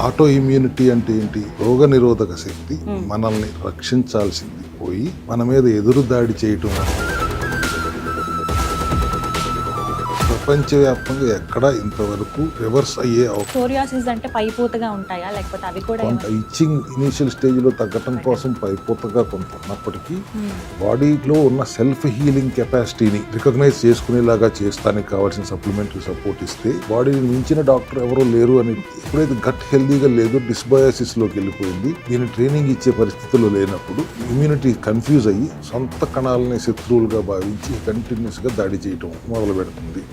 Auto immunity అంటే ఏంటి? రోగ నిరోధక శక్తి మనల్ని రక్షించాల్సింది పోయి మన మీద ఎదురు దాడి చేయటం. ప్రపంచవ్యాప్తంగా ఎక్కడ ఇంతవరకు రివర్స్ అయ్యే సోరియాసిస్ అంటే పైపోతగా ఉంటాయా, లేకపోతే అవి కూడా కొంత ఇచ్చింగ్ ఇనిషియల్ స్టేజ్ లో తగ్గటం కోసం పైపోతగా కొంత ఉన్నప్పటికీ బాడీలో ఉన్న సెల్ఫ్ హీలింగ్ కెపాసిటీని రికగ్నైజ్ చేసుకునేలాగా చేస్తానికి కావాల్సిన సప్లిమెంటరీ సపోర్ట్ ఇస్తే బాడీని మించిన డాక్టర్ ఎవరో లేరు అని. ఎప్పుడైతే గట్ హెల్దీగా లేదు, డిస్బయాసిస్ లోకి వెళ్ళిపోయింది, దీని ట్రైనింగ్ ఇచ్చే పరిస్థితుల్లో లేనప్పుడు ఇమ్యూనిటీ కన్ఫ్యూజ్ అయ్యి సొంత కణాలని శత్రువులుగా భావించి కంటిన్యూస్ గా దాడి చేయటం మొదలు పెడుతుంది.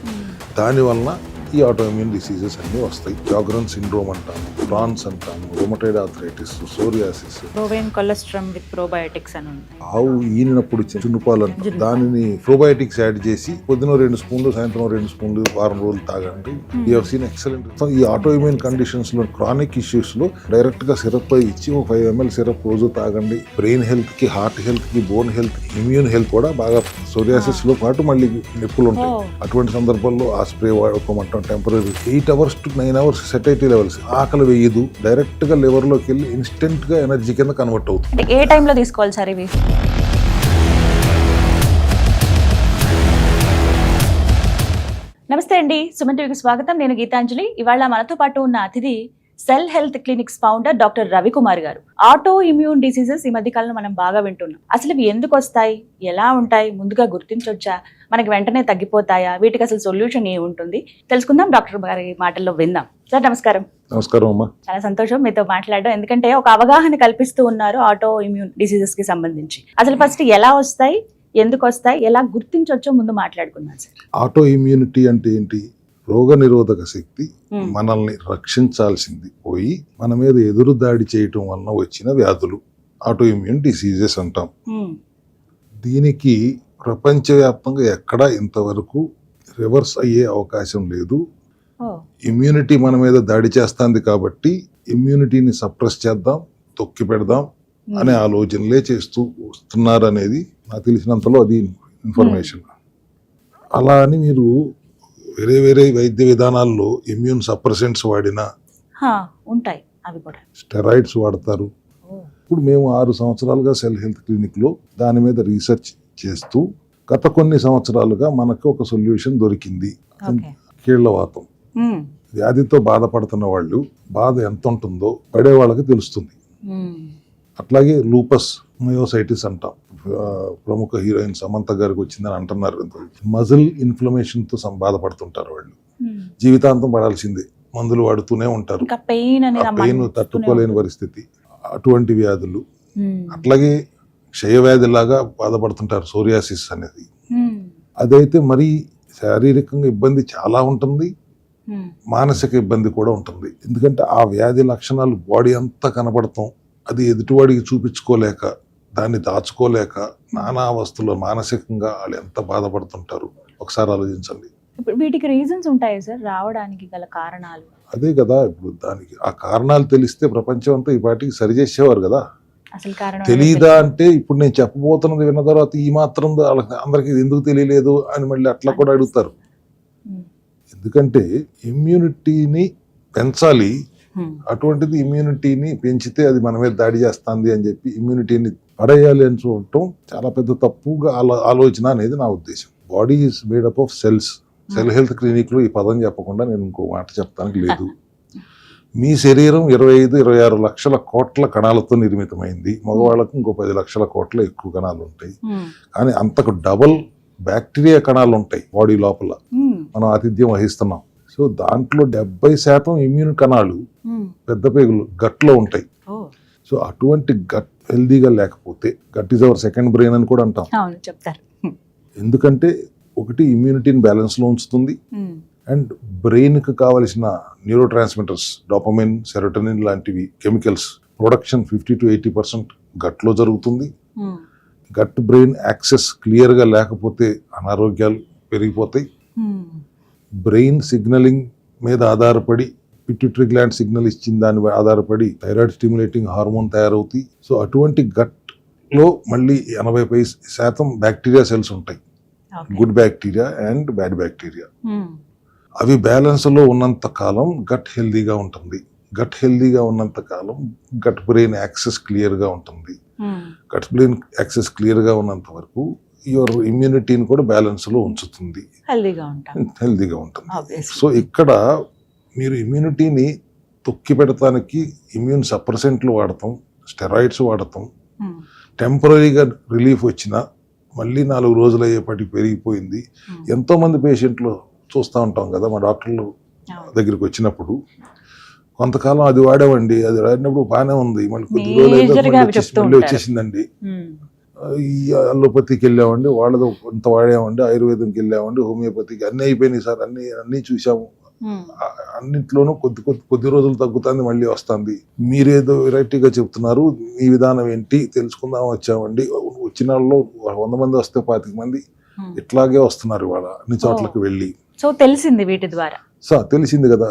దానివల్ల ఈ ఆటోఇమ్యూన్ డిసీజెస్ అన్నీ వస్తాయి. జాగ్రన్ సిండ్రోమ్ అంటాము, ట్రాన్స్ అంటాము, rheumatoid arthritis, psoriasis. Bovine cholesterol with probiotics అని ఉంది. ఆవు ఈనినప్పుడు చున్నుపాలు అంటాం, దానిని ప్రోబయోటిక్స్ యాడ్ చేసి పొద్దున 2 స్పూన్లు, సాయంత్రం 2 స్పూన్లు, వారం రోజులు తాగండి. You have seen excellent. ఈ ఆటోఇమ్యూన్ కండిషన్స్ లో, క్రానిక్ ఇష్యూస్ లో డైరెక్ట్ గా సిరప్ ఇచ్చి 5 ml సిరప్ రోజు తాగండి. బ్రెయిన్ హెల్త్ కి, హార్ట్ హెల్త్ కి, బోన్ హెల్త్, ఇమ్యూన్ హెల్త్ కూడా బాగా. సోరియాసిస్ లో పాటు మళ్ళీ నొప్పులు ఉంటాయి. అటువంటి సందర్భాల్లో ఆ స్ప్రే వాడుకోమంటాం. Temporary 8 hours to 9 hours satiety levels. ఆకలి వేయదు, డైరెక్ట్ గా లివర్ లోకి వెళ్ళి ఇన్స్టెంట్ గా ఎనర్జీ కింద కన్వర్ట్ అవుతుంది. ఏ టైంలో తీసుకోవాలి సార్ ఇవి? నమస్తే అండి, సుమన్ టీవీకి స్వాగతం. నేను గీతాంజలి. ఇవాళ మనతో పాటు ఉన్న అతిథి cell health clinics founder doctor Ravikumar గారు. ఆటో ఇమ్యూన్ డిసీజెస్ ఈ మధ్య కాలంలో మనం బాగా వింటున్నాం. అసలు ఇవి ఎందుకు వస్తాయి, ఎలా ఉంటాయి, ముందుగా గుర్తించవచ్చా, మనకి వెంటనే తగ్గిపోతాయా, వీటికి అసలు సొల్యూషన్ ఏముంటుంది తెలుసుకుందాం. డాక్టర్ గారి మాటల్లో విందాం. సార్ నమస్కారం. నమస్కారం అమ్మా. చాలా సంతోషం మీతో మాట్లాడడం, ఎందుకంటే ఒక అవగాహన కల్పిస్తూ ఉన్నారు ఆటో ఇమ్యూన్ డిసీజెస్ కి సంబంధించి. అసలు ఫస్ట్ ఎలా వస్తాయి, ఎందుకు వస్తాయి, ఎలా గుర్తించవచ్చో ముందు మాట్లాడుకున్నాం సార్. ఆటో ఇమ్యూనిటీ అంటే ఏంటి? రోగ నిరోధక శక్తి మనల్ని రక్షించాల్సింది పోయి మన మీద ఎదురు దాడి చేయటం వలన వచ్చిన వ్యాధులు ఆటో ఇమ్యూన్ డిసీజెస్ అంటాం. దీనికి ప్రపంచవ్యాప్తంగా ఎక్కడ ఇంతవరకు రివర్స్ అయ్యే అవకాశం లేదు. ఇమ్యూనిటీ మన మీద దాడి చేస్తుంది కాబట్టి ఇమ్యూనిటీని సప్రెస్ చేద్దాం, తొక్కి పెడదాం అనే ఆలోచనలే చేస్తూ వస్తున్నారు అనేది నాకు తెలిసినంతలో అది ఇన్ఫర్మేషన్. అలా అని మీరు వేరే వేరే వైద్య విధానాల్లో ఇమ్యూన్ సప్రెసెంట్స్ వాడినా ఉంటాయి, అవి కూడా స్టెరాయిడ్స్ వాడతారు. ఇప్పుడు మేము 6 సంవత్సరాలుగా సెల్ హెల్త్ క్లినిక్ లో దాని మీద రీసెర్చ్ చేస్తూ గత కొన్ని సంవత్సరాలుగా మనకు ఒక సొల్యూషన్ దొరికింది. కీళ్లవాతం వ్యాధితో బాధపడుతున్న వాళ్ళు బాధ ఎంత ఉంటుందో పడే వాళ్ళకి తెలుస్తుంది. అట్లాగే లూపస్ మయోసైటిస్ అంటాం, ప్రముఖ హీరోయిన్ సమంత గారికి వచ్చిందని అంటున్నారు. మజిల్ ఇన్ఫ్లమేషన్ తో బాధపడుతుంటారు వాళ్ళు, జీవితాంతం పడాల్సిందే, మందులు వాడుతూనే ఉంటారు, పెయిన్ తట్టుకోలేని పరిస్థితి, అటువంటి వ్యాధులు. అట్లాగే క్షయవ్యాధి లాగా బాధపడుతుంటారు, సోరియాసిస్ అనేది. అదైతే మరి శారీరకంగా ఇబ్బంది చాలా ఉంటుంది, మానసిక ఇబ్బంది కూడా ఉంటుంది. ఎందుకంటే ఆ వ్యాధి లక్షణాలు బాడీ అంతా కనబడతాం, అది ఎదుటివాడికి చూపించుకోలేక, దాన్ని దాచుకోలేక నానా అవస్థలో మానసికంగా వాళ్ళు ఎంత బాధపడుతుంటారు ఒకసారి ఆలోచించండి. వీటికి రీజన్స్ ఉంటాయి సార్, రావడానికి గల కారణాలు? అదే కదా, ఇప్పుడు దానికి ఆ కారణాలు తెలిస్తే ప్రపంచం అంతా ఈ పాటికి సరిచేసేవారు కదా. అసలు కారణం తెలీదా అంటే ఇప్పుడు నేను చెప్పబోతున్నది విన్న తర్వాత ఈ మాత్రం అందరికి ఎందుకు తెలియలేదు అని మళ్ళీ అట్లా కూడా అడుగుతారు. ఎందుకంటే ఇమ్యూనిటీని పెంచాలి, అటువంటిది ఇమ్యూనిటీని పెంచితే అది మన మీద దాడి చేస్తుంది అని చెప్పి ఇమ్యూనిటీని పడేయాలి అని చూడటం చాలా పెద్ద తప్పుగా ఆలోచన అనేది నా ఉద్దేశం. Body is made up of cells. Cell health clinic లో ఈ పదం చెప్పకుండా నేను ఇంకో మాట చెప్తానికి లేదు. మీ శరీరం 25-26 లక్షల కోట్ల కణాలతో నిర్మితమైంది. మగవాళ్ళకు ఇంకో 10 లక్షల కోట్ల ఎక్కువ కణాలు ఉంటాయి. కానీ అంతకు డబల్ బ్యాక్టీరియా కణాలు ఉంటాయి బాడీ లోపల, మనం ఆతిథ్యం వహిస్తున్నాం. సో దాంట్లో 70% ఇమ్యూన్ కణాలు, పెద్ద పేగులు గట్లో ఉంటాయి. సో అటువంటి గట్ హెల్దీగా లేకపోతే, gut is our second brain అని కూడా అంటాం. ఎందుకంటే ఒకటి ఇమ్యూనిటీని బ్యాలెన్స్ లో ఉంచుతుంది, అండ్ బ్రెయిన్ కి కావలసిన న్యూరో ట్రాన్స్మిటర్స్, డోపమైన్, సెరోటోనిన్ లాంటివి కెమికల్స్ ప్రొడక్షన్ 50-80% గట్ లో జరుగుతుంది. గట్ బ్రెయిన్ యాక్సెస్ క్లియర్ గా లేకపోతే అనారోగ్యాలు పెరిగిపోతాయి. బ్రెయిన్ సిగ్నలింగ్ మీద ఆధారపడి పిట్యూటరీ గ్లాండ్ సిగ్నల్ ఇచ్చిన దాని ఆధారపడి థైరాయిడ్ స్టిమ్యులేటింగ్ హార్మోన్ తయారవుతాయి. సో అటువంటి గట్ లో మళ్ళీ 80% బ్యాక్టీరియా సెల్స్ ఉంటాయి, good bacteria and bad bacteria. అవి బ్యాలెన్స్ లో ఉన్నంత కాలం గట్ హెల్దీగా ఉంటుంది. గట్ హెల్దీగా ఉన్నంత కాలం గట్ బ్రెయిన్ యాక్సెస్ క్లియర్గా ఉంటుంది. గట్ బ్రెయిన్ యాక్సెస్ క్లియర్గా ఉన్నంత వరకు యువర్ ఇమ్యూనిటీని కూడా బ్యాలెన్స్లో ఉంచుతుంది, హెల్దీగా ఉంటుంది. సో ఇక్కడ మీరు ఇమ్యూనిటీని తొక్కి పెడతానికి ఇమ్యూన్ సప్రెసెంట్లు వాడతాం, స్టెరాయిడ్స్ వాడతాం. టెంపరీగా రిలీఫ్ వచ్చినా మళ్ళీ 4 రోజులు అయ్యేపటికి పెరిగిపోయింది. ఎంతోమంది పేషెంట్లు చూస్తూ ఉంటాం కదా మా డాక్టర్లు దగ్గరికి వచ్చినప్పుడు, కొంతకాలం అది వాడామండి, అది వాడినప్పుడు బాగానే ఉంది, మళ్ళీ కొద్ది రోజులు మళ్ళీ వచ్చేసిందండి. ఈ అలోపతికి వెళ్ళామండి, వాళ్ళతో కొంత వాడామండి, ఆయుర్వేదంకి వెళ్ళామండి, హోమియోపతికి, అన్నీ అయిపోయినాయి సార్, అన్నీ చూసాము, అన్నింటిలోనూ కొద్ది రోజులు తగ్గుతుంది, మళ్ళీ వస్తుంది. మీరేదో వెరైటీగా చెప్తున్నారు, మీ విధానం ఏంటి తెలుసుకుందాం వచ్చామండి. వచ్చిన వాళ్ళు 100 మంది వస్తే 25 మంది ఇట్లాగే వస్తున్నారు ఇవాళ అన్ని చోట్లకి వెళ్ళి. సో తెలిసింది వీటి ద్వారా, తెలిసింది కదా.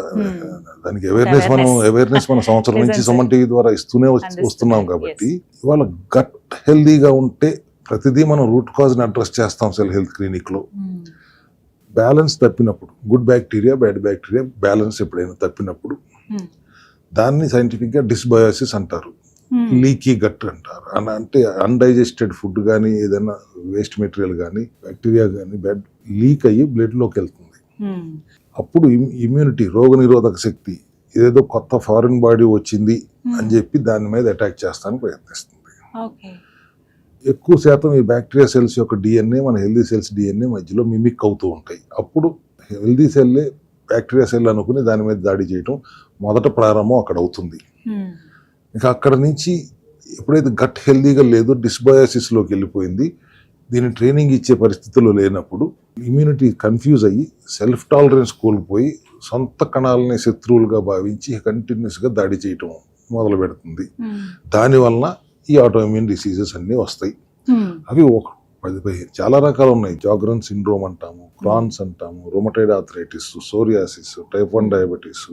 దానికి అవేర్నెస్ మన సంవత్సరం నుంచి సుమన్ టీవీ ద్వారా ఇస్తూనే వస్తున్నాం కాబట్టి ఇవాళ గట్ హెల్దీగా ఉంటే ప్రతిదీ మనం రూట్ కాజ్ని అడ్రస్ చేస్తాం సెల్ హెల్త్ క్లినిక్ లో. బ్యాలెన్స్ తప్పినప్పుడు, good bacteria bad bacteria balance ఎప్పుడైనా తప్పినప్పుడు దాన్ని సైంటిఫిక్గా డిస్బయోసిస్ అంటారు, లీకీ గట్ అంటారు. అంటే అన్డైజెస్టెడ్ ఫుడ్ కానీ ఏదైనా వేస్ట్ మెటీరియల్ కానీ బ్యాక్టీరియా కానీ లీక్ అయ్యి బ్లడ్లోకి వెళ్తుంది. అప్పుడు ఇమ్యూనిటీ, రోగనిరోధక శక్తి ఏదో కొత్త ఫారిన్ బాడీ వచ్చింది అని చెప్పి దాని మీద అటాక్ చేస్తానికి ప్రయత్నిస్తుంది. ఎక్కువ శాతం ఈ బ్యాక్టీరియా సెల్స్ యొక్క డిఎన్ఏ మన హెల్దీ సెల్స్ డిఎన్ఏ మధ్యలో మిమిక్ అవుతూ ఉంటాయి. అప్పుడు హెల్దీ సెల్లే బ్యాక్టీరియా సెల్ అనుకుని దాని మీద దాడి చేయటం మొదట ప్రారంభం అక్కడ అవుతుంది. ఇక అక్కడ నుంచి ఎప్పుడైతే గట్ హెల్దీగా లేదో డిస్బయోసిస్లోకి వెళ్ళిపోయింది, దీని ట్రైనింగ్ ఇచ్చే పరిస్థితుల్లో లేనప్పుడు ఇమ్యూనిటీ కన్ఫ్యూజ్ అయ్యి సెల్ఫ్ టాలరెన్స్ కోల్పోయి సొంత కణాలని శత్రువులుగా భావించి కంటిన్యూస్గా దాడి చేయటం మొదలు పెడుతుంది. దానివల్ల ఈ ఆటోఇమ్యూన్ డిసీజెస్ అన్నీ వస్తాయి. అవి 10-15 చాలా రకాలు ఉన్నాయి. జాగ్రన్ సిండ్రోమ్ అంటాము, క్రాన్స్ అంటాము, rheumatoid arthritis, psoriasis, type 1 diabetes,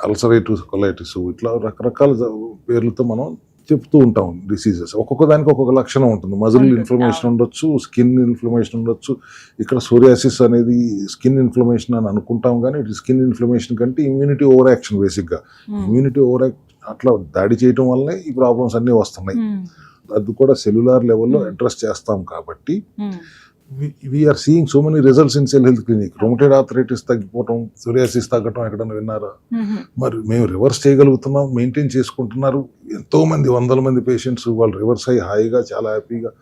ulcerative colitis, ఇట్లా రకరకాల పేర్లతో మనం చెప్తూ ఉంటాం డిసీజెస్. ఒక్కొక్క దానికి ఒక్కొక్క లక్షణం ఉంటుంది. మజిల్ ఇన్ఫ్లమేషన్ ఉండొచ్చు, స్కిన్ ఇన్ఫ్లమేషన్ ఉండొచ్చు. ఇక్కడ సోరియాసిస్ అనేది స్కిన్ ఇన్ఫ్లమేషన్ అని అనుకుంటాం, కానీ ఇట్ స్కిన్ ఇన్ఫ్లమేషన్ కంటే ఇమ్యూనిటీ ఓవర్ యాక్షన్. బేసిక్గా ఇమ్యూనిటీ ఓవర్ అట్లా దాడి చేయటం వల్లనే ఈ ప్రాబ్లమ్స్ అన్నీ వస్తున్నాయి. అది కూడా సెల్యులార్ లెవెల్లో అడ్రస్ చేస్తాం కాబట్టి we're seeing so many results in cell health clinic. Rheumatoid arthritis తగ్గిపోవటం, సోరియాసిస్ తగ్గటం ఎక్కడన్నా విన్నారా? మరి మేము రివర్స్ చేయగలుగుతున్నాం, మెయింటైన్ చేసుకుంటున్నారు. ఎంతో మంది 100 మంది పేషెంట్స్ వాళ్ళు రివర్స్ అయ్యి హాయిగా చాలా హ్యాపీగా.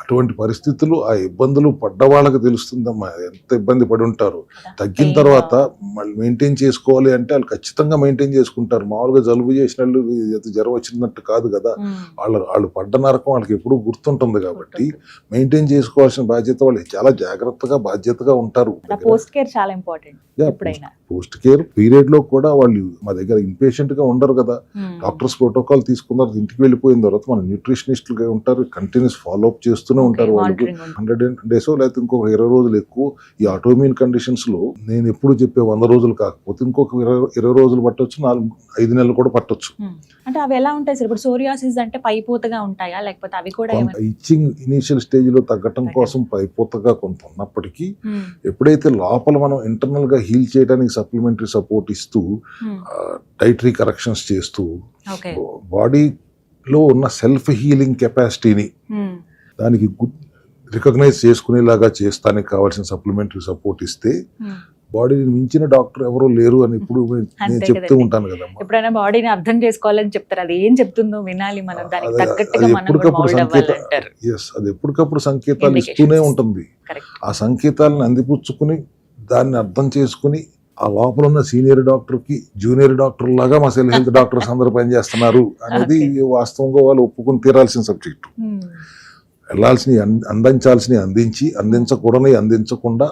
అటువంటి పరిస్థితులు ఆ ఇబ్బందులు పడ్డ వాళ్ళకి తెలుస్తుందమ్మా ఎంత ఇబ్బంది పడి ఉంటారు. తగ్గిన తర్వాత మళ్ళీ మెయింటైన్ చేసుకోవాలి అంటే వాళ్ళు ఖచ్చితంగా మెయింటైన్ చేసుకుంటారు. మామూలుగా జలుబు చేసిన వాళ్ళు జ్వరం వచ్చినట్టు కాదు కదా, వాళ్ళు పడ్డ నరకం వాళ్ళకి ఎప్పుడూ గుర్తుంటుంది. కాబట్టి మెయింటైన్ చేసుకోవాల్సిన బాధ్యత వాళ్ళు చాలా జాగ్రత్తగా బాధ్యతగా ఉంటారు. పోస్ట్ కేర్ చాలా ఇంపార్టెంట్. పోస్ట్ కేర్ పీరియడ్ లో కూడా వాళ్ళు మా దగ్గర ఇన్పేషెంట్ గా ఉండరు కదా, డాక్టర్స్ ప్రోటోకాల్ తీసుకున్నారు, ఇంటికి వెళ్ళిపోయిన తర్వాత మన న్యూట్రిషనిస్టులుగా ఉంటారు, కంటిన్యూస్ ఫాలో అప్ చేస్తూనే ఉంటారు. వాళ్ళకి 100 days లేకపోతే ఇంకొక 20 రోజులు ఎక్కువ ఈ ఆటోఇమ్యూన్ కండిషన్స్ లో నేను ఎప్పుడు చెప్పే 100 రోజులు కాకపోతే ఇంకొక 20 రోజులు పట్టొచ్చు, 5 నెలలు కూడా పట్టొచ్చు. అంటే అవి ఎలా ఉంటాయి సార్? ఇప్పుడు సోరియాసిస్ అంటే పైపోతగా ఉంటాయా, లేకపోతే అవి కూడా ఇచ్చింగ్ ఇనిషియల్ స్టేజ్ లో తగ్గటం కోసం పైపోతగా కొంత ఉన్నప్పటికీ ఎప్పుడైతే లోపల మనం ఇంటర్నల్ గా హీల్ చేయడానికి సప్లిమెంటరీ సపోర్ట్ ఇస్తూ డైటరీ కరెక్షన్స్ చేస్తూ బాడీలో ఉన్న సెల్ఫ్ హీలింగ్ కెపాసిటీని దానికి రికగ్నైజ్ చేసుకునేలాగా చేస్తానికి కావాల్సిన సప్లిమెంటరీ సపోర్ట్ ఇస్తే బాడీని మించిన డాక్టర్ ఎవరో లేరు అని ఇప్పుడు నేను చెప్తూ ఉంటాను కదా. ఎప్పుడైనా బాడీని అర్థం చేసుకోవాలని చెప్తారు, అది ఏం చెప్తుందో వినాలి మనం, దానికి తగ్గట్టుగా మనం ఎప్పటికప్పుడు అది ఎప్పటికప్పుడు సంకేతాలు ఇస్తూనే ఉంటుంది. ఆ సంకేతాలను అందిపుచ్చుకుని దాన్ని అర్థం చేసుకుని ఆ లోపల ఉన్న సీనియర్ డాక్టర్కి జూనియర్ డాక్టర్ లాగా మా సెల్ హెల్త్ డాక్టర్స్ అందరూ పనిచేస్తున్నారు అనేది వాస్తవంగా వాళ్ళు ఒప్పుకొని తీరాల్సిన సబ్జెక్టు. వెళ్ళాల్సినవి అందించాల్సినవి అందించి, అందించకూడని అందించకుండా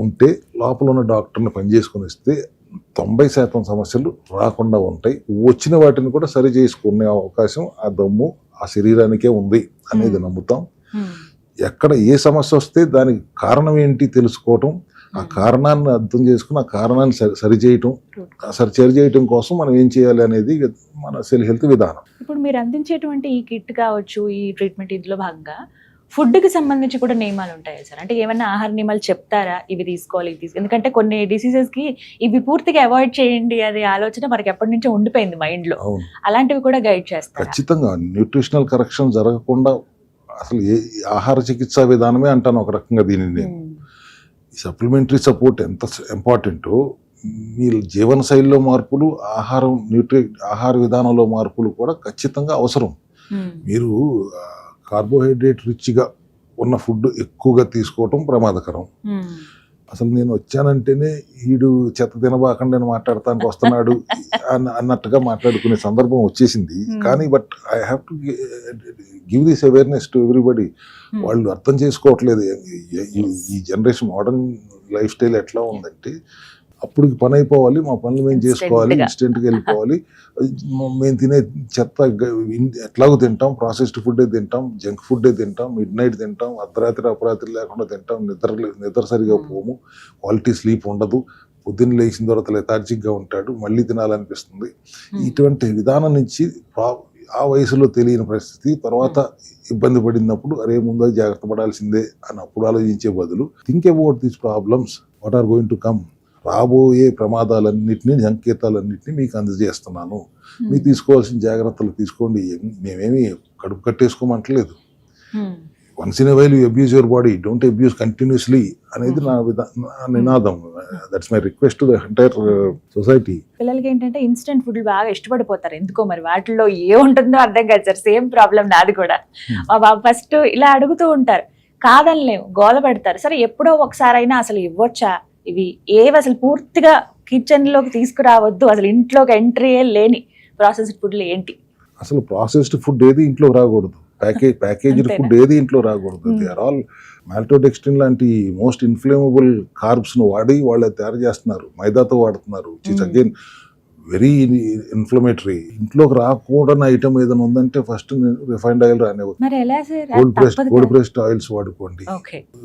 ఉంటే లోపల ఉన్న డాక్టర్ని పనిచేసుకుని వస్తే 90% సమస్యలు రాకుండా ఉంటాయి. వచ్చిన వాటిని కూడా సరి చేసుకునే అవకాశం ఆ దమ్ము ఆ శరీరానికే ఉంది అనేది నమ్ముతాం. ఎక్కడ ఏ సమస్య వస్తే దానికి కారణం ఏంటి తెలుసుకోవటం, ఆ కారణాన్ని అర్థం చేసుకుని ఆ కారణాన్ని సరి చేయటం కోసం మనం ఏం చేయాలి అనేది మన సెల్ హెల్త్ విధానం. ఇప్పుడు మీరు అందించేటువంటి ఈ కిట్ కావచ్చు, ఈ ట్రీట్మెంట్ ఇందులో భాగంగా ఫుడ్కి సంబంధించి కూడా నియమాలు ఉంటాయా సార్? అంటే ఏమైనా ఆహార నియమాలు చెప్తారా, ఇవి తీసుకోవాలి ఇవి తీసుకోవాలి? ఎందుకంటే కొన్ని డిసీజెస్కి ఇవి పూర్తిగా అవాయిడ్ చేయండి అనే ఆలోచన మనకి ఎప్పటి నుంచో ఉండిపోయింది మైండ్లో. అవును, అలాంటివి కూడా గైడ్ చేస్తారా? ఖచ్చితంగా న్యూట్రిషనల్ కరెక్షన్ జరగకుండా అసలు ఏ ఆహార చికిత్సా విధానమే అంటాను ఒక రకంగా దీనిని నేను. సప్లిమెంటరీ సపోర్ట్ ఎంత ఇంపార్టెంటో, మీ జీవన శైలిలో మార్పులు, ఆహార విధానంలో మార్పులు కూడా ఖచ్చితంగా అవసరం. మీరు కార్బోహైడ్రేట్ రిచ్గా ఉన్న ఫుడ్ ఎక్కువగా తీసుకోవటం ప్రమాదకరం. అసలు నేను వచ్చానంటేనే ఈడు చెత్త తినబాకండి అని మాట్లాడటానికి వస్తున్నాడు అన్నట్టుగా మాట్లాడుకునే సందర్భం వచ్చేసింది. కానీ but I have to give this awareness to everybody. వాళ్ళు అర్థం చేసుకోవట్లేదు. ఈ జనరేషన్ మోడర్న్ లైఫ్ స్టైల్ ఎట్లా ఉందంటే, అప్పటికి పని అయిపోవాలి, మా పనులు మేము చేసుకోవాలి, ఇన్స్టెంట్గా వెళ్ళిపోవాలి, మేము తినే చెత్త ఎట్లాగో తింటాం, ప్రాసెస్డ్ ఫుడ్డే తింటాం, జంక్ ఫుడ్డే తింటాం, మిడ్ నైట్ తింటాం, అర్ధరాత్రి అపరాత్రి లేకుండా తింటాం, నిద్ర సరిగా పోము, క్వాలిటీ స్లీప్ ఉండదు, పొద్దున్న లేచిన తర్వాత లెథార్జిక్గా ఉంటాడు, మళ్ళీ తినాలనిపిస్తుంది. ఇటువంటి విధానం నుంచి ఆ వయసులో తెలియని పరిస్థితి, తర్వాత ఇబ్బంది పడినప్పుడు అరే ముందు జాగ్రత్త పడాల్సిందే అని అప్పుడు ఆలోచించే బదులు think about these problems, what are going to come, రాబోయే ప్రమాదాలన్నింటినీ, సంకేతాలన్నింటినీ మీకు అందజేస్తున్నాను, మీరు తీసుకోవాల్సిన జాగ్రత్తలు తీసుకోండి. మేమేమి కడుపు కట్టేసుకోమంటలేదు. Once in a while you abuse your body, don't abuse continuously అనేది నా నినాదం. That's my request to the entire society. పిల్లలకి ఏంటంటే ఇన్స్టెంట్ ఫుడ్ బాగా ఇష్టపడిపోతారు ఎందుకో, మరి వాటిలో ఏముంటుందో అర్థం కాదు సార్. సేమ్ ప్రాబ్లం నాది కూడా. మా బాబు ఫస్ట్ ఇలా అడుగుతూ ఉంటారు, కాదనిలేము, గోల పెడతారు. సరే ఎప్పుడో ఒకసారైనా అసలు ఇవ్వచ్చా ఇవి, ఏవి అసలు పూర్తిగా కిచెన్ లోకి తీసుకురావద్దు, అసలు ఇంట్లోకి ఎంట్రీయే లేని ప్రాసెస్డ్ ఫుడ్లు ఏంటి? అసలు ప్రాసెస్డ్ ఫుడ్ ఏది ఇంట్లో రాకూడదు, ప్యాకేజ్డ్ ఫుడ్ ఏది ఇంట్లో రాకూడదు. దే ఆర్ ఆల్ మాల్టోడెక్స్ట్రిన్ లాంటి మోస్ట్ ఇన్ఫ్లేమబుల్ కార్బ్స్ ను వాడి వాళ్ళు తయారు చేస్తున్నారు, మైదాతో వాడుతున్నారు, అగైన్ వెరీ ఇన్ఫ్లమేటరీ. ఇంట్లోకి రాకూడని ఐటమ్ ఏదైనా ఉందంటే ఫస్ట్ రిఫైన్డ్ ఆయిల్ రానివ్వదు, కోల్డ్ ప్రెస్డ్ ఆయిల్స్ వాడుకోండి.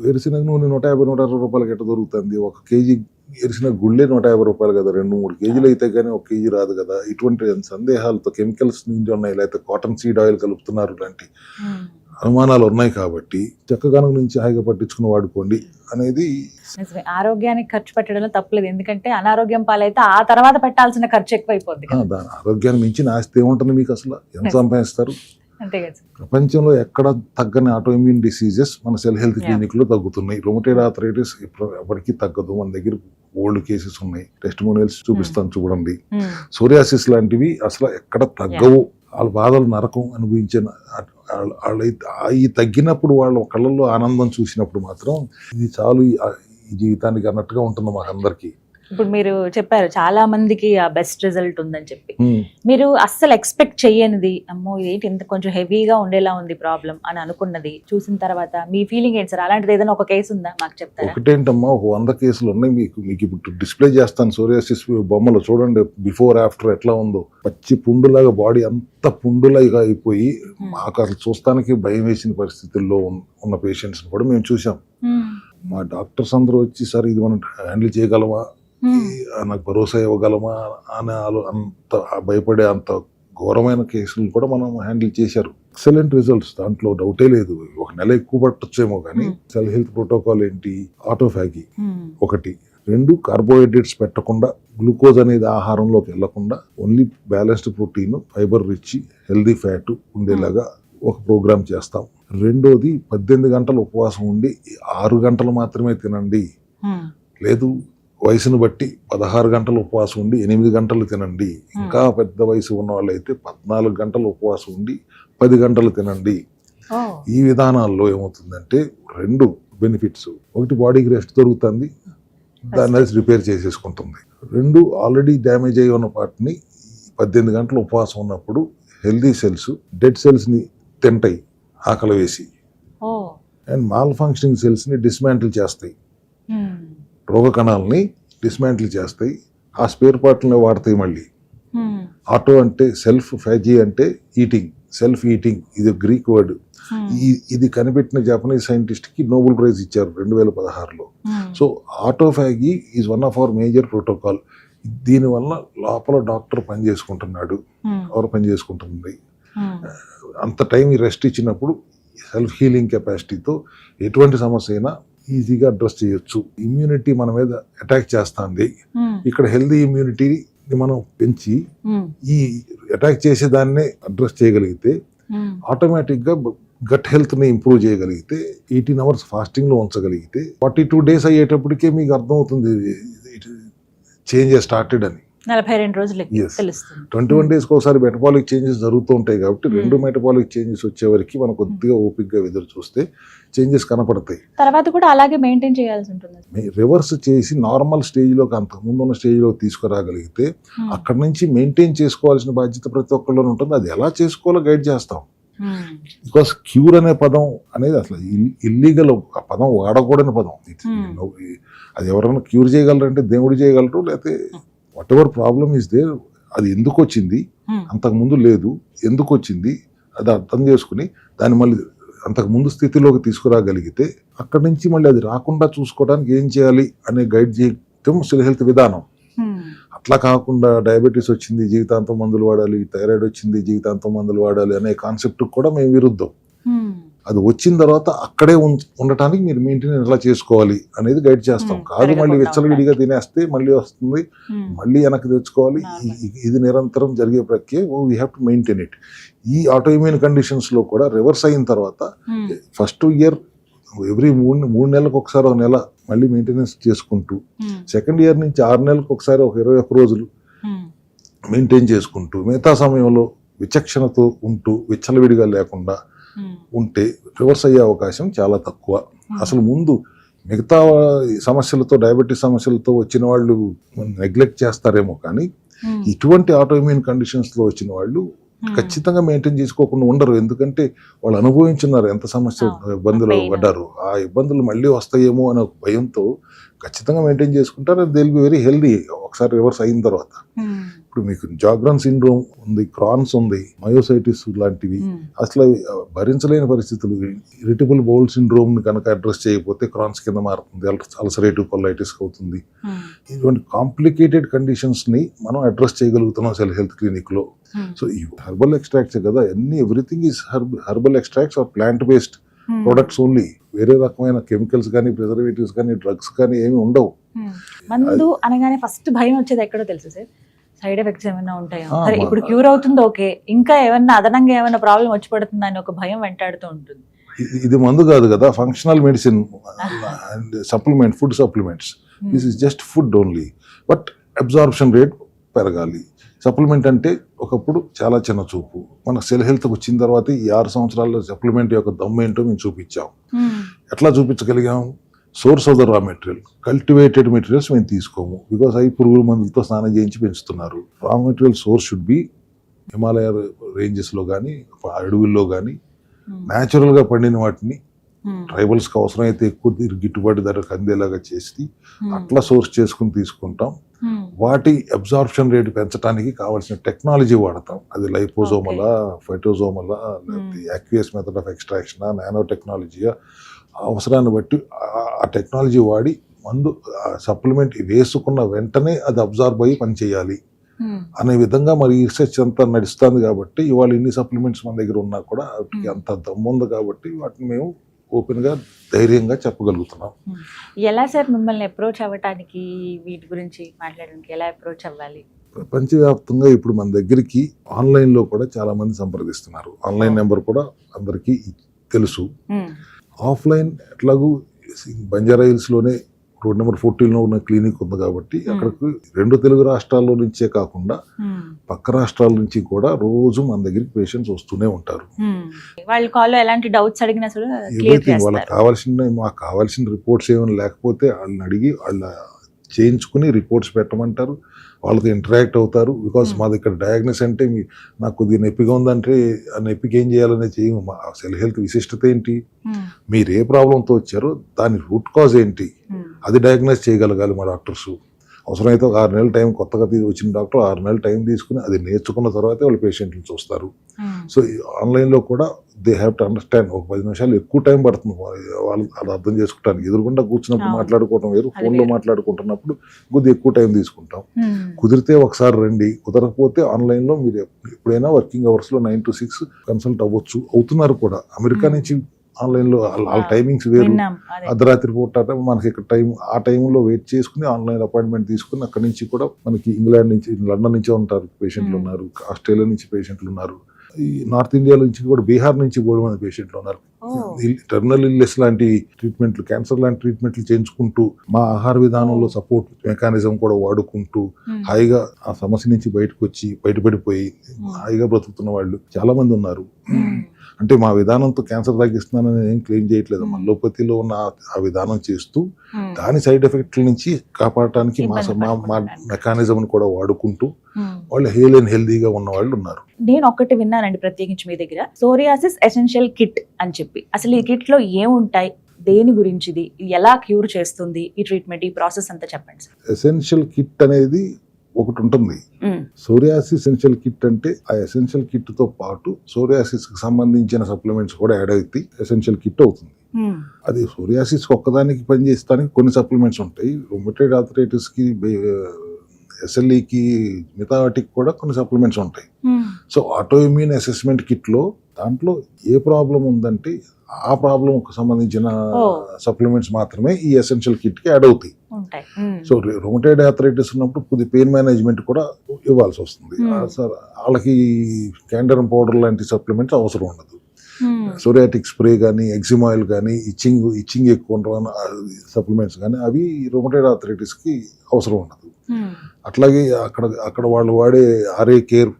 వేరుశనగ నూనె 150-160 రూపాయలకి ఎట్ట దొరుకుతుంది? 1 కేజీ ఎరిసిన గుళ్ళే 150 రూపాయలు కదా, 2-3 కేజీలు అయితే కానీ 1 కేజీ రాదు కదా. ఇటువంటి సందేహాలతో కెమికల్స్ నుంచి ఉన్నాయి, లేకపోతే కాటన్ సీడ్ ఆయిల్ కలుపుతున్నారు లాంటి అనుమానాలు ఉన్నాయి. కాబట్టి చెక్కగానుగ నుంచి హాయిగా పట్టించుకుని వాడుకోండి అనేది. ఆరోగ్యానికి ఖర్చు పెట్టడంలో తప్పలేదు, ఎందుకంటే అనారోగ్యం పాలైతే ఆ తర్వాత పెట్టాల్సిన ఖర్చు ఎక్కువైపోద్ది. దాని ఆరోగ్యాన్ని మించిన ఆస్తి ఏముంటుంది మీకు? అసలు ఎంత సంపాదిస్తారు? అంతే కదా. ప్రపంచంలో ఎక్కడ తగ్గని ఆటోఇమ్యూన్ డిసీజెస్ మన సెల్ హెల్త్ క్లినిక్ లో తగ్గుతున్నాయి. రొమటైడ్ ఆర్థరైటిస్ ఎప్పటికీ తగ్గదు. మన దగ్గర ఓల్డ్ కేసెస్ ఉన్నాయి, టెస్టిమోనియల్స్ చూపిస్తాను చూడండి. సోరియాసిస్ లాంటివి అసలు ఎక్కడ తగ్గవు. వాళ్ళ బాధలు నరకం అనుభవించిన ఈ తగ్గినప్పుడు వాళ్ళ కళ్ళల్లో ఆనందం చూసినప్పుడు మాత్రం ఇది చాలు ఈ జీవితానికి అన్నట్టుగా ఉంటుంది మాకందరికి. ఇప్పుడు మీరు చెప్పారు చాలా మందికి ఆ బెస్ట్ రిజల్ట్ ఉందని చెప్పి, మీరు అస్సలు ఎక్స్పెక్ట్ చెయ్యనిది, అమ్మో ఇదేంటి ఇంత కొంచెం హెవీగా ఉండేలా ఉంది ప్రాబ్లం అని అనుకున్నది చూసిన తర్వాత మీ ఫీలింగ్ ఏంటి సార్? అలాంటిది ఏదైనా ఒక కేసు ఉందా మాకు చెప్తారా? ఒకటేంటమ్మా, 100 కేసులు ఉన్నాయి. మీకు ఇప్పుడు డిస్ప్లే చేస్తాను సోరియాసిస్ బొమ్మలు చూడండి, బిఫోర్ ఆఫ్టర్ ఎట్లా ఉందో. పచ్చి పుండులాగా బాడీ అంత పుండులాగా అయిపోయి మాకు అసలు చూస్తానికి భయం వేసిన పరిస్థితుల్లో ఉన్న పేషెంట్స్ కూడా మేము చూసాం. మా డాక్టర్స్ అందరూ వచ్చి, సార్ ఇది మనం హ్యాండిల్ చేయగలమా, నాకు భరోసా ఇవ్వగలమా అని అంత భయపడే అంత ఘోరమైన కేసులు కూడా మనం హ్యాండిల్ చేశారు. ఎక్సలెంట్ రిజల్ట్స్, దాంట్లో డౌటే లేదు. 1 నెల ఎక్కువ పట్టొచ్చేమో కానీ సెల్ హెల్త్ ప్రోటోకాల్ ఏంటి? ఆటోఫాగి 1, 2 కార్బోహైడ్రేట్స్ పెట్టకుండా, గ్లూకోజ్ అనేది ఆహారంలోకి వెళ్లకుండా only balanced protein, fibre rich, healthy fat ఉండేలాగా ఒక ప్రోగ్రామ్ చేస్తాం. 2వది 18 గంటలు ఉపవాసం ఉండి 6 గంటలు మాత్రమే తినండి, లేదు వయసును బట్టి 16 గంటలు ఉపవాసం ఉండి 8 గంటలు తినండి, ఇంకా పెద్ద వయసు ఉన్న వాళ్ళైతే 14 గంటలు ఉపవాసం ఉండి 10 గంటలు తినండి. ఈ విధానాల్లో ఏమవుతుందంటే 2 బెనిఫిట్స్. 1 బాడీకి రెస్ట్ దొరుకుతుంది, దాన్ని రిపేర్ చేసేసుకుంటుంది. 2 ఆల్రెడీ డ్యామేజ్ అయ్యి ఉన్న పార్ట్ని 18 గంటలు ఉపవాసం ఉన్నప్పుడు హెల్దీ సెల్స్ డెడ్ సెల్స్ని తింటాయి ఆకలి వేసి, అండ్ మాల్ ఫంక్షనింగ్ సెల్స్ని డిస్మాంటిల్ చేస్తాయి, రోగ కణాలని డిస్మాంటిల్ చేస్తాయి, ఆ స్పేర్ పార్ట్లని వాడతాయి మళ్ళీ. ఆటో అంటే సెల్ఫ్, ఫ్యాజీ అంటే ఈటింగ్, సెల్ఫ్ ఈటింగ్, ఇది గ్రీక్ వర్డ్. ఇది కనిపెట్టిన జపనీస్ సైంటిస్ట్ కి నోబెల్ ప్రైజ్ ఇచ్చారు 2016లో. So autophagy is one of our major protocol. దీనివల్ల లోపల డాక్టర్ పని చేసుకుంటున్నాడు, ఎవరు పని చేసుకుంటుంది, అంత టైం రెస్ట్ ఇచ్చినప్పుడు సెల్ఫ్ హీలింగ్ కెపాసిటీతో ఎటువంటి సమస్య అయినా ఈజీగా అడ్రస్ చేయొచ్చు. ఇమ్యూనిటీ మన మీద అటాక్ చేస్తుంది. ఇక్కడ హెల్దీ ఇమ్యూనిటీని మనం పెంచి ఈ అటాక్ చేసే దాన్నే అడ్రస్ చేయగలిగితే ఆటోమేటిక్గా గట్ హెల్త్ని ఇంప్రూవ్ చేయగలిగితే 18 hours ఫాస్టింగ్లో ఉంచగలిగితే 42 days అయ్యేటప్పటికే మీకు అర్థమవుతుంది చేంజ్ స్టార్టెడ్ అని. 42 రోజులకి Yes. తెలుస్తుంది. 21 days ఒకసారి మెటబాలిక్ చేంజెస్ జరుగుతూ ఉంటాయి కాబట్టి 2 మెటబాలిక్ చేంజెస్ వచ్చే వరకు మనం కొద్దిగా ఓపిక్గా ఎదురు చూస్తే చేంజెస్ కనపడతాయి. తర్వాత కూడా అలాగే మెయింటైన్ చేయాల్సి ఉంటుంది. రివర్స్ చేసి నార్మల్ స్టేజ్లోకి అంతకుముందు ఉన్న స్టేజ్లోకి తీసుకురాగలిగితే అక్కడ నుంచి మెయింటైన్ చేసుకోవాల్సిన బాధ్యత ప్రతి ఒక్కరిలోనే ఉంటుంది. అది ఎలా చేసుకోవాలో గైడ్ చేస్తాం. బికాస్ క్యూర్ అనే పదం అనేది అసలు ఇల్లీగల్, ఆ పదం వాడకూడని పదం. అది ఎవరైనా క్యూర్ చేయగలరంటే దేవుడు చేయగలరు, లేకపోతే whatever problem is there, అది ఎందుకు వచ్చింది, అంతకుముందు లేదు, ఎందుకు వచ్చింది అది అర్థం చేసుకుని దాన్ని మళ్ళీ అంతకుముందు స్థితిలోకి తీసుకురాగలిగితే అక్కడి నుంచి మళ్ళీ అది రాకుండా చూసుకోవడానికి ఏం చేయాలి అనే గైడ్ చేయటం సెల్ హెల్త్ విధానం. అట్లా కాకుండా డయాబెటీస్ వచ్చింది జీవితాంతం మందులు వాడాలి, థైరాయిడ్ వచ్చింది జీవితాంతం మందులు వాడాలి అనే కాన్సెప్ట్ కూడా మేము విరుద్ధం. అది వచ్చిన తర్వాత అక్కడే ఉండటానికి మీరు మెయింటైన్ ఎలా చేసుకోవాలి అనేది గైడ్ చేస్తాం. కాదు మళ్ళీ విచ్చలవిడిగా తినేస్తే మళ్ళీ వస్తుంది, మళ్ళీ వెనక్కి తెచ్చుకోవాలి. ఇది నిరంతరం జరిగే ప్రక్రియ. We have to maintain it. ఈ ఆటోఇమ్యూన్ కండిషన్స్ లో కూడా రివర్స్ అయిన తర్వాత ఫస్ట్ ఇయర్ ఎవ్రీ 3 నెలలకు ఒకసారి 1 నెల మళ్ళీ మెయింటెనెన్స్ చేసుకుంటూ, సెకండ్ ఇయర్ నుంచి 6 నెలలకు ఒకసారి 21 రోజులు మెయింటైన్ చేసుకుంటూ, మిగతా సమయంలో విచక్షణతో ఉంటూ విచ్చలవిడిగా లేకుండా ఉంటే రివర్స్ అయ్యే అవకాశం చాలా తక్కువ. అసలు ముందు మిగతా సమస్యలతో, డయాబెటీస్ సమస్యలతో వచ్చిన వాళ్ళు నెగ్లెక్ట్ చేస్తారేమో కానీ ఇటువంటి ఆటోఇమ్యూన్ కండిషన్స్ లో వచ్చిన వాళ్ళు ఖచ్చితంగా మెయింటైన్ చేసుకోకుండా ఉండరు. ఎందుకంటే వాళ్ళు అనుభవించున్నారు ఎంత సమస్య ఇబ్బందులు పడ్డారు. ఆ ఇబ్బందులు మళ్ళీ వస్తాయేమో అనే ఒక భయంతో ఖచ్చితంగా మెయింటైన్ చేసుకుంటారు. They will be very healthy ఒకసారి రివర్స్ అయిన తర్వాత. ఇప్పుడు మీకు జాగ్రన్ సిండ్రోమ్ ఉంది, క్రాన్స్ ఉంది, మయోసైటిస్ లాంటివి అసలు భరించలేని పరిస్థితులు. ఇరిటబుల్ బౌల్ సిండ్రోమ్ ని కనుక అడ్రస్ చేయకపోతే క్రాన్స్ కింద మారుతుంది, అల్సరేటివ్ కొలైటిస్ అవుతుంది. ఇటువంటి కాంప్లికేటెడ్ కండిషన్స్ ని మనం అడ్రస్ చేయగలుగుతున్నాం సెల్ హెల్త్ క్లినిక్ లో. సో ఈ హెర్బల్ ఎక్స్ట్రాక్ట్స్ కదా, everything is herbal extracts are plant based products only. వేరే రకమైన కెమికల్స్ కానీ, ప్రిజర్వేటివ్స్ కానీ, డ్రగ్స్ కానీ ఏమి ఉండవు. మందు అనగానే ఫస్ట్ భయం వచ్చేది ఎక్కడో తెలుసు సార్, సైడ్ ఎఫెక్ట్స్ ఏమైనా ఉంటాయా, సరే ఇప్పుడు క్యూర్ అవుతుంది ఓకే, ఇంకా ఏమన్నా అదనంగా ఏమైనా ప్రాబ్లం వచ్చి పడుతుందా అని ఒక భయం వెంటాడుతూ ఉంటుంది. ఇది మందు కాదు కదా, functional medicine and supplement, food supplements. This is just food only, but absorption rate పెరగాలి. సప్లిమెంట్ అంటే ఒకప్పుడు చాలా చిన్న చూపు. మన సెల్ హెల్త్కి వచ్చిన తర్వాత ఈ 6 సంవత్సరాల్లో సప్లిమెంట్ యొక్క దమ్ము ఏంటో మేము చూపించాం. ఎట్లా చూపించగలిగాం? Source of the raw material, cultivated materials మేము తీసుకోము. బికాస్ అవి పురుగుల మందులతో స్నానం చేయించి పెంచుతున్నారు. Raw material source should be Himalaya రేంజెస్లో కానీ, అడవుల్లో కానీ న్యాచురల్గా పండిన వాటిని ట్రైబల్స్కి అవసరమైతే ఎక్కువ గిట్టుబాటు ధరకు అందేలాగా చేసి అట్లా సోర్స్ చేసుకుని తీసుకుంటాం. వాటి అబ్జార్ప్షన్ రేట్ పెంచడానికి కావాల్సిన టెక్నాలజీ వాడతాం. అది లైపోజోమలా, ఫైటోజోమలా, లేకపోతే యాక్వియస్ మెథడ్ ఆఫ్ ఎక్స్ట్రాక్షనా, నానో టెక్నాలజీయా, అవసరాన్ని బట్టి ఆ టెక్నాలజీ వాడి మందు సప్లిమెంట్ వేసుకున్న వెంటనే అది అబ్జార్బ్ అయ్యి పనిచేయాలి అనే విధంగా మరి రీసెర్చ్ అంతా నడుస్తుంది. కాబట్టి ఇవాళ ఇన్ని సప్లిమెంట్స్ మన దగ్గర ఉన్నా కూడా వాటికి అంత దమ్ము ఉంది కాబట్టి వాటిని మేము ఓపెన్ గా ధైర్యంగా చెప్పగలుగుతున్నాం. ఎలా సార్ మిమ్మల్ని అప్రోచ్ అవ్వటానికి, వీటి గురించి మాట్లాడడానికి ఎలా అప్రోచ్ అవ్వాలి? ప్రపంచవ్యాప్తంగా ఇప్పుడు మన దగ్గరికి ఆన్లైన్ లో కూడా చాలా మంది సంప్రదిస్తున్నారు. ఆన్లైన్ నెంబర్ కూడా అందరికీ తెలుసు. ఆఫ్లైన్ ఎట్లాగూ బంజారా హిల్స్ లోనే రోడ్ నెంబర్ 14 లో ఉన్న క్లినిక్ ఉంది కాబట్టి అక్కడికి 2 తెలుగు రాష్ట్రాల్లో నుంచే కాకుండా పక్క రాష్ట్రాల నుంచి కూడా రోజు మన దగ్గరికి పేషెంట్స్ వస్తూనే ఉంటారు. వాళ్ళ కాల్లో ఎలాంటి డౌట్స్ అడిగినా కూడా వాళ్ళకి మాకు కావాల్సిన రిపోర్ట్స్ ఏమైనా లేకపోతే వాళ్ళని అడిగి వాళ్ళ చేయించుకుని రిపోర్ట్స్ పెట్టమంటారు. వాళ్ళతో ఇంటరాక్ట్ అవుతారు. బికాస్ మాది ఇక్కడ డయాగ్నోస్ అంటే నాకు కొద్దిగా నొప్పిగా ఉందంటే ఆ నొప్పికి ఏం చేయాలనే చేయము. మా సెల్ హెల్త్ విశిష్టత ఏంటి, మీరు ఏ ప్రాబ్లంతో వచ్చారో దాని రూట్ కాజ్ ఏంటి, అది డయాగ్నోస్ చేయగలగాలి మా డాక్టర్స్. అవసరమైతే ఒక 6 నెలల టైం, కొత్తగా వచ్చిన డాక్టర్ 6 నెలల టైం తీసుకుని అది నేర్చుకున్న తర్వాతే వాళ్ళు పేషెంట్ని చూస్తారు. సో ఆన్లైన్లో కూడా దే హ్యావ్ టు అండర్స్టాండ్. ఒక 10 నిమిషాలు ఎక్కువ టైం పడుతుంది వాళ్ళు అది అర్థం చేసుకోవడానికి. ఎదురుకుండా కూర్చున్నప్పుడు మాట్లాడుకోవడం వేరు, ఫోన్లో మాట్లాడుకుంటున్నప్పుడు కొద్దిగా ఎక్కువ టైం తీసుకుంటాం. కుదిరితే ఒకసారి రండి, కుదరకపోతే ఆన్లైన్లో మీరు ఎప్పుడైనా వర్కింగ్ అవర్స్లో 9 to 6 కన్సల్ట్ అవ్వచ్చు. అవుతున్నారు కూడా. అమెరికా నుంచి ఆన్లైన్లో వాళ్ళ టైమింగ్స్ వేరు. విన్నాం అదే. అర్ధరాత్రి పూట మనకి ఇక్కడ టైం, ఆ టైంలో వెయిట్ చేసుకుని ఆన్లైన్ అపాయింట్మెంట్ తీసుకుని అక్కడి నుంచి కూడా మనకి ఇంగ్లాండ్ నుంచి, లండన్ నుంచి ఉంటారు పేషెంట్లు ఉన్నారు, ఆస్ట్రేలియా నుంచి పేషెంట్లు ఉన్నారు, ఈ నార్త్ ఇండియా నుంచి కూడా, బీహార్ నుంచి కూడా మంది పేషెంట్లు ఉన్నారు. టెర్మినల్ ఇల్నెస్ లాంటి ట్రీట్మెంట్లు, క్యాన్సర్ లాంటి ట్రీట్మెంట్లు చేయించుకుంటూ మా ఆహార విధానంలో సపోర్ట్ మెకానిజం కూడా వాడుకుంటూ హాయిగా ఆ సమస్య నుంచి బయటకు వచ్చి బయటపడిపోయి హాయిగా బ్రతుకుతున్న వాళ్ళు చాలా మంది ఉన్నారు. అంటే మా విధానంతో క్యాన్సర్ తగ్గిస్తున్నానని ఏం క్లెయిమ్ చేయట్లేదు. అలోపతిలో ఉన్న ఆ విధానం చేస్తూ దాని సైడ్ ఎఫెక్ట్ల నుంచి కాపాడటానికి మా మెకానిజం కూడా వాడుకుంటూ వాళ్ళు హెల్దీగా ఉన్న వాళ్ళు ఉన్నారు. నేను ఒక్కటి విన్నానండి ప్రత్యేకించి మీ దగ్గర, సోరియాసిస్ ఎసెన్షియల్ కిట్ అని చెప్పి. అసలు ఈ కిట్ లో ఏముంటాయి, దేని గురించిది, ఎలా క్యూర్ చేస్తుంది ఈ ట్రీట్మెంట్, ఈ ప్రాసెస్ అంతా చెప్పండి. ఎసెన్షియల్ కిట్ అనేది ఒకటి ఉంటుంది. సోరియాసిస్ ఎసెన్షియల్ కిట్ అంటే ఆ ఎసెన్షియల్ కిట్ తో పాటు సోరియాసిస్ కి సంబంధించిన సప్లిమెంట్స్ కూడా యాడ్ అయితే ఎసెన్షియల్ కిట్ అవుతుంది. అది సోరియాసిస్ ఒక్కదానికి పనిచేస్తానికి కొన్ని సప్లిమెంట్స్ ఉంటాయి. రొమటైడ్ ఆర్థరైటిస్ కి, SLE కి, మిగతా వాటికి కూడా కొన్ని సప్లిమెంట్స్ ఉంటాయి. So auto immune assessment kit లో దాంట్లో ఏ ప్రాబ్లం ఉందంటే ఆ ప్రాబ్లం సంబంధించిన సప్లిమెంట్స్ మాత్రమే ఈ ఎసెన్షియల్ కిట్ కి యాడ్ అవుతాయి. సో రొమటైడ్ ఆర్థరైటిస్ ఉన్నప్పుడు కొద్ది పెయిన్ మేనేజ్మెంట్ కూడా ఇవ్వాల్సి వస్తుంది. వాళ్ళకి క్యాండరమ్ పౌడర్ లాంటి సప్లిమెంట్స్ అవసరం ఉండదు. సోరియాటిక్ స్ప్రే కానీ, ఎగ్జిమా ఆయిల్ కానీ, ఇచ్చింగ్ ఎక్కువ ఉన్న సప్లిమెంట్స్ కానీ అవి రొమటైడ్ ఆర్థరైటిస్ కి అవసరం ఉండదు. అట్లాగే అక్కడ వాళ్ళు వాడే RA కేర్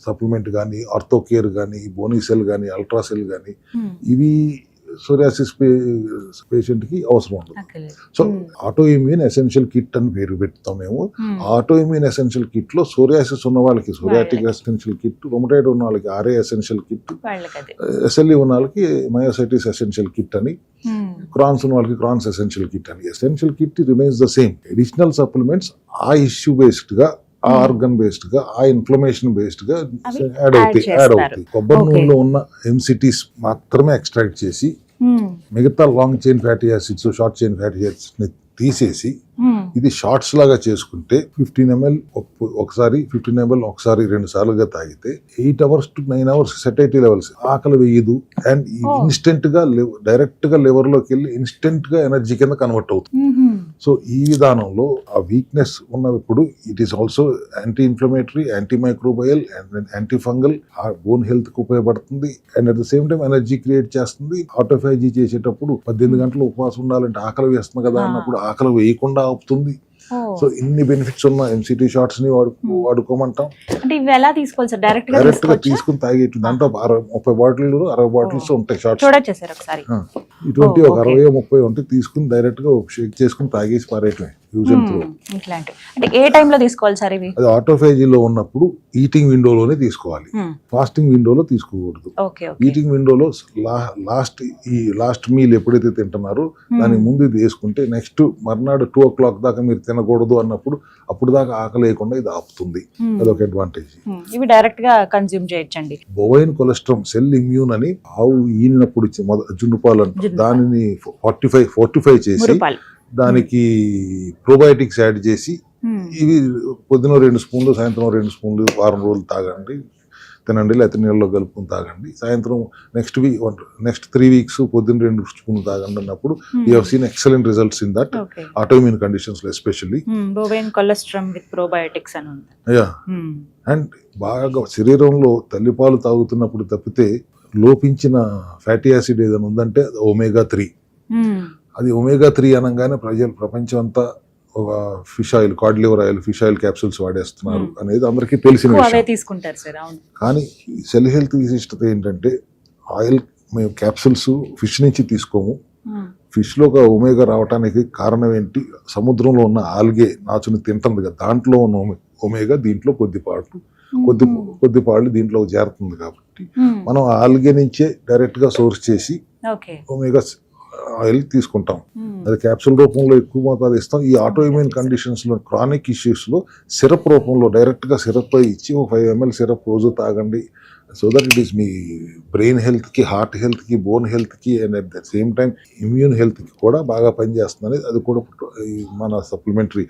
సప్లిమెంట్ కానీ, ఆర్థో కేర్ కానీ, బోనీసెల్ కానీ, అల్ట్రాసెల్ కానీ ఇవి సోరియాసిస్ పేషెంట్ కి అవసరం ఉండదు. So auto immune essential kit అని పేరు పెడతాం మేము. ఆటో ఇమ్యూన్ ఎసెన్షియల్ కిట్ లో సోరియాసిస్ ఉన్న వాళ్ళకి సోరియాటిక్ ఎసెన్షియల్ కిట్, రొమటైడ్ ఉన్న వాళ్ళకి RA ఎసెన్షియల్ కిట్, SLE ఉన్న వాళ్ళకి మయోసైటిస్ ఎసెన్షియల్ కిట్ అని, క్రాన్స్ ఉన్న వాళ్ళకి క్రాన్స్ ఎసెన్షియల్ కిట్ అని. Essential kit remains the same. Additional supplements ఆ ఇష్యూ బేస్డ్ గా, ఆ ఆర్గన్ బేస్డ్ గా, ఆ ఇన్ఫ్లమేషన్ బేస్డ్ గా యాడ్ అవుతాయి. కొబ్బరి నూనెలో ఉన్న MCTs మాత్రమే ఎక్స్ట్రాక్ట్ చేసి మిగతా long chain fatty acids, short chain fatty acids ని తీసేసి ఇది షార్ట్స్ లాగా చేసుకుంటే 15 ml ఒకసారి, 15 ml ఒకసారి, 2 సార్లుగా తాగితే 8 hours to 9 hours satiety levels, ఆకలి వేయదు, అండ్ ఇన్స్టెంట్ గా డైరెక్ట్ గా లివర్ లోకి వెళ్ళి ఇన్స్టెంట్ గా ఎనర్జీ కింద కన్వర్ట్ అవుతుంది. సో ఈ విధానంలో ఆ వీక్నెస్ ఉన్నప్పుడు it is also anti inflammatory, anti microbial, anti fungal, bone health కి ఉపయోగపడుతుంది, and at the same time energy create చేస్తుంది. ఆటోఫాజీ చేసేటప్పుడు 18 గంటలు ఉపవాసం ఉండాలంటే ఆకలి వేస్తుంది కదా అన్నప్పుడు ఆకలి వేయకుండా ఆపుతుంది. సో ఇన్ని బెనిఫిట్స్ ఉన్న MCT షార్ట్స్ ని వాడుకోమంటాం. అంటే ఇవి ఎలా తీసుకోవాలి సార్? డైరెక్ట్ గా తీసుకుని తాగేట్టు. దాంట్లో 30 బాటిల్ 60 బాటిల్స్ ఉంటాయి షార్ట్స్. చూడొచ్చేసారు ఒకసారి. ఇటువంటి ఒక 60-30 ఉంటాయి, తీసుకుని డైరెక్ట్ గా షేక్ చేసుకుని తాగేసి పారేయటమే. ఇట్లాంటి అంటే ఏ టైంలో తీసుకోవాలి సార్ ఇవి? అది ఆటోఫేజీలో ఉన్నప్పుడు ఈటింగ్ విండోలోనే తీసుకోవాలి, ఫాస్టింగ్ విండోలో తీసుకోకూడదు. ఈటింగ్ విండోలో లాస్ట్ మీల్ ఎప్పుడైతే తింటున్నారో దానికి ముందు ఇది వేసుకుంటే నెక్స్ట్ మర్నాడు 2 o'clock దాకా మీరు తినకూడదు అన్నప్పుడు అప్పుడు దాకా ఆకలి లేకుండా ఇది ఆపుతుంది. అదొక అడ్వాంటేజ్. ఇవి డైరెక్ట్ గా కన్స్యూమ్ చేయొచ్చండి. బోవైన్ కొలెస్ట్రాల్ సెల్ ఇమ్యూన్ అని ఆవు ఈనినప్పుడు జున్నుపాలు అంటారు, దానిని ఫోర్టిఫై చేసి దానికి ప్రోబయోటిక్స్ యాడ్ చేసి ఇవి పొద్దున 2 స్పూన్లు, సాయంత్రం 2 స్పూన్లు వారం రోజులు తాగండి, తినండి, లేకపోతే నీళ్ళలో కలుపుకొని తాగండి. సాయంత్రం నెక్స్ట్ 3 weeks పొద్దున్న 2 స్పూన్లు తాగండి అన్నప్పుడు you have seen excellent results in that autoimmune conditions లో especially. Bovine cholesterol with probiotics అని ఉంది. యా, అండ్ బాగా శరీరంలో తల్లిపాలు తాగుతున్నప్పుడు తప్పితే లోపించిన ఫ్యాటీ యాసిడ్ ఏదైనా ఉందంటే omega-3. అది omega-3 అనగానే ప్రపంచం అంతా ఒక fish oil, cod liver oil, fish oil capsules వాడేస్తున్నారు అనేది అందరికీ తెలిసిన విషయం. కానీ సెల్ హెల్త్ విశిష్టత ఏంటంటే ఆయిల్ మేము క్యాప్సూల్స్ ఫిష్ నుంచి తీసుకోము. ఫిష్ లో ఒక ఒమేగా రావడానికి కారణం ఏంటి? సముద్రంలో ఉన్న ఆల్గే నాచుని తింటుంది కదా, దాంట్లో ఉన్న ఒమేగా దీంట్లో కొద్దిపాళ్ళు దీంట్లో చేరుతుంది. కాబట్టి మనం ఆల్గే నుంచే డైరెక్ట్ గా సోర్స్ చేసి ఒమేగా ఆయిల్ తీసుకుంటాం. అది క్యాప్సూల్ రూపంలో ఎక్కువ మోతాదు ఇస్తాం. ఈ ఆటో ఇమ్యూన్ కండిషన్స్ లో, క్రానిక్ ఇష్యూస్ లో సిరప్ రూపంలో డైరెక్ట్ గా సిరప్ ఇచ్చి ఒక 5 ml సిరప్ రోజు తాగండి. So that it is me brain health కి, హార్ట్ హెల్త్ కి, బోన్ హెల్త్ కి, and at the same time immune health కి కూడా బాగా పనిచేస్తుంది. అది కూడా మన సప్లిమెంటరీ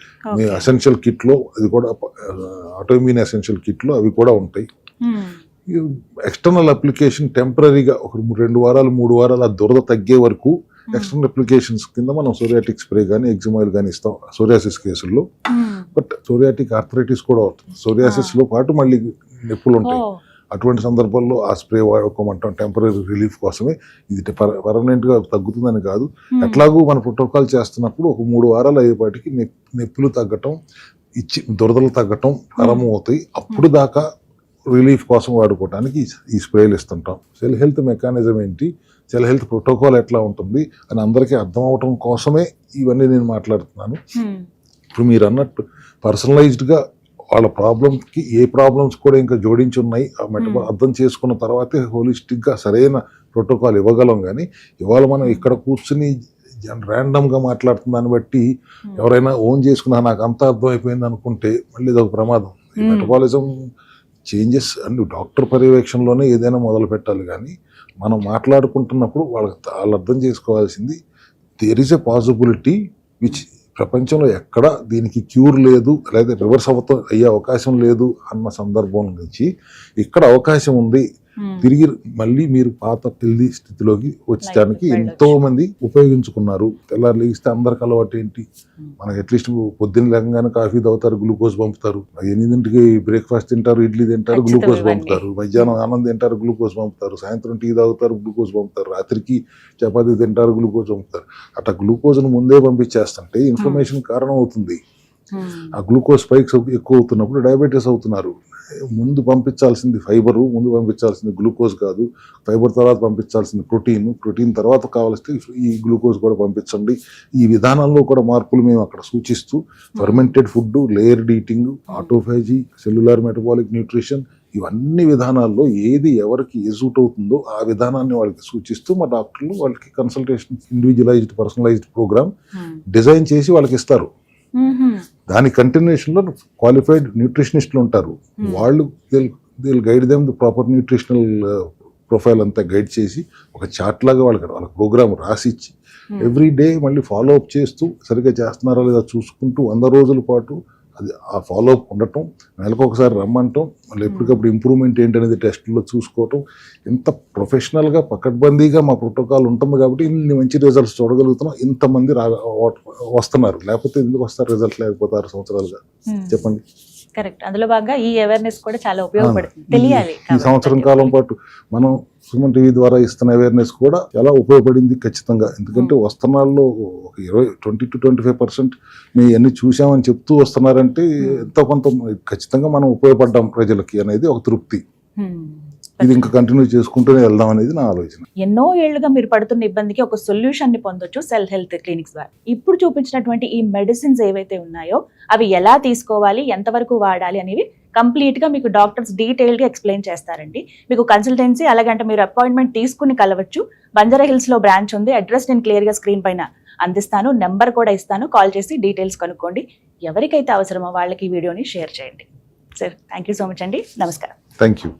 ఎసెన్షియల్ కిట్ లో, అది కూడా ఆటో ఇమ్యూన్ ఎసెన్షియల్ కిట్ లో అవి కూడా ఉంటాయి. ఎక్స్టర్నల్ అప్లికేషన్ టెంపరీగా ఒక 2 వారాలు 3 వారాలు ఆ దురద తగ్గే వరకు ఎక్స్టర్నల్ అప్లికేషన్స్ కింద మనం సోరియాటిక్ స్ప్రే కానీ ఎగ్జిమాయిల్ కానీ ఇస్తాం సోరియాసిస్ కేసుల్లో. బట్ సోరియాటిక్ ఆర్థరైటిస్ కూడా అవుతుంది. సోరియాసిస్ లో పాటు మళ్ళీ నొప్పులు ఉంటాయి. అటువంటి సందర్భాల్లో ఆ స్ప్రే వాడుకోమంటాం టెంపరీ రిలీఫ్ కోసమే. ఇది పర్మనెంట్ గా తగ్గుతుందని కాదు. ఎట్లాగూ మన ప్రోటోకాల్ చేస్తున్నప్పుడు ఒక 3 వారాలు అయ్యేపాటికి నొప్పులు తగ్గటం, దురదలు తగ్గటం ప్రారంభమవుతాయి. అప్పుడు దాకా రిలీఫ్ కోసం వాడుకోవడానికి ఈ స్ప్రేలు ఇస్తుంటాం. సెల్ హెల్త్ మెకానిజం ఏంటి, సెల్ హెల్త్ ప్రోటోకాల్ ఎట్లా ఉంటుంది అని అందరికీ అర్థం అవటం కోసమే ఇవన్నీ నేను మాట్లాడుతున్నాను. ఇప్పుడు మీరు అన్నట్టు పర్సనలైజ్డ్గా వాళ్ళ ప్రాబ్లమ్కి ఏ ప్రాబ్లమ్స్ కూడా ఇంకా జోడించి ఉన్నాయి అర్థం చేసుకున్న తర్వాతే హోలిస్టిక్గా సరైన ప్రోటోకాల్ ఇవ్వగలం. కానీ ఇవాళ మనం ఇక్కడ కూర్చుని ర్యాండమ్గా మాట్లాడుతున్న దాన్ని బట్టి ఎవరైనా ఓన్ చేసుకున్నా నాకు అంతా అర్థం అయిపోయింది అనుకుంటే మళ్ళీ ఇది ఒక ప్రమాదం. మెటబాలిజం చేంజెస్ అండ్ డాక్టర్ పర్యవేక్షణలోనే ఏదైనా మొదలు పెట్టాలి. కానీ మనం మాట్లాడుకుంటున్నప్పుడు వాళ్ళు అర్థం చేసుకోవాల్సింది there is a possibility which ప్రపంచంలో ఎక్కడ దీనికి క్యూర్ లేదు లేదా రివర్స్ అయ్యే అవకాశం లేదు అన్న సందర్భం నుంచి ఇక్కడ అవకాశం ఉంది. తిరిగి మళ్ళీ మీరు పాత హెల్దీ స్థితిలోకి వచ్చడానికి ఎంతో మంది ఉపయోగించుకున్నారు. తెల్లారు లేగిస్తే అందరికి అలవాటు ఏంటి, మనకి అట్లీస్ట్ పొద్దున్న లేకగానే కాఫీ తాగుతారు, గ్లూకోజ్ పంపుతారు. 8ంటికి బ్రేక్ఫాస్ట్ తింటారు, ఇడ్లీ తింటారు, గ్లూకోజ్ పంపుతారు. మధ్యాహ్నం ఆనందం తింటారు, గ్లూకోజ్ పంపుతారు. సాయంత్రం టీ తాగుతారు, గ్లూకోజ్ పంపుతారు. రాత్రికి చపాతీ తింటారు, గ్లూకోజ్ పంపుతారు. అట్లా గ్లూకోజ్ను ముందే పంపించేస్తుంటే ఇన్ఫ్లమేషన్ కారణం అవుతుంది. ఆ గ్లూకోజ్ స్పైక్స్ ఎక్కువ అవుతున్నప్పుడు డయాబెటీస్ అవుతున్నారు. ముందు పంపించాల్సింది ఫైబరు, ముందు పంపించాల్సింది గ్లూకోజ్ కాదు. ఫైబర్ తర్వాత పంపించాల్సింది ప్రోటీన్ తర్వాత కావాల్సి ఈ గ్లూకోజ్ కూడా పంపించండి. ఈ విధానంలో కూడా మార్పులు మేము అక్కడ సూచిస్తూ fermented food, layered eating, autophagy, cellular metabolic nutrition ఇవన్నీ విధానాల్లో ఏది ఎవరికి సూట్ అవుతుందో ఆ విధానాన్ని వాళ్ళకి సూచిస్తూ మా డాక్టర్లు వాళ్ళకి consultation individualised personalised programme design చేసి వాళ్ళకి ఇస్తారు. దాని కంటిన్యూషన్ లో క్వాలిఫైడ్ న్యూట్రిషనిస్టులు ఉంటారు. వాళ్ళు will guide them the proper nutritional profile అంతా గైడ్ చేసి ఒక చార్ట్ లాగా వాళ్ళకి ప్రోగ్రామ్ రాసిచ్చి ఎవ్రీ డే మళ్ళీ ఫాలో అప్ చేస్తూ సరిగ్గా చేస్తున్నారా లేదా చూసుకుంటూ 100 రోజుల పాటు అది ఆ ఫాలో అప్ ఉండటం, నెలకు ఒకసారి రమ్మంటాం, మళ్ళీ ఎప్పటికప్పుడు ఇంప్రూవ్మెంట్ ఏంటనేది టెస్టుల్లో చూసుకోవటం. ఇంత ప్రొఫెషనల్గా పకడ్బందీగా మా ప్రోటోకాల్ ఉంటుంది కాబట్టి ఇన్ని మంచి రిజల్ట్స్ చూడగలుగుతున్నాం. ఇంతమంది వస్తున్నారు, లేకపోతే ఎందుకు వస్తారు రిజల్ట్ లేకపోతే 6 సంవత్సరాలుగా చెప్పండి. కరెక్ట్. అందులో భాగంగా ఈ అవేర్నెస్ కూడా చాలా ఉపయోగపడుతుంది, తెలియాలి. ఈ సంవత్సరం కాలం పాటు మనం సుమన్ టీవీ ద్వారా ఇస్తున్న అవేర్నెస్ కూడా చాలా ఉపయోగపడింది ఖచ్చితంగా. ఎందుకంటే వస్తున్నాల్లో ఒక 20 to 25% మేము అన్ని చూసామని చెప్తూ వస్తున్నారంటే ఎంతో కొంత ఖచ్చితంగా మనం ఉపయోగపడ్డాం ప్రజలకి అనేది ఒక తృప్తి. ఇది ఇంకా కంటిన్యూ చేసుకుంటూనే వెళ్దాం అనేది నా ఆలోచన. ఎన్నో ఏళ్లుగా మీరు పడుతున్న ఇబ్బందికి ఒక సొల్యూషన్ ని పొందొచ్చు సెల్ హెల్త్ క్లినిక్స్ ద్వారా. ఇప్పుడు చూపించినటువంటి ఈ మెడిసిన్స్ ఏవైతే ఉన్నాయో అవి ఎలా తీసుకోవాలి, ఎంతవరకు వాడాలి అనేవి కంప్లీట్ గా మీకు డాక్టర్స్ డీటెయిల్ గా ఎక్స్ప్లెయిన్ చేస్తారండి. మీకు కన్సల్టెన్సీ అలాగంటే మీరు అపాయింట్మెంట్ తీసుకుని కలవచ్చు. బంజారా హిల్స్ లో బ్రాంచ్ ఉంది. అడ్రస్ నేను క్లియర్ గా స్క్రీన్ పైన అందిస్తాను, నెంబర్ కూడా ఇస్తాను. కాల్ చేసి డీటెయిల్స్ కనుక్కోండి. ఎవరికైతే అవసరమో వాళ్ళకి ఈ వీడియోని షేర్ చేయండి. Sir, thank you so much అండి. నమస్కారం. Thank you.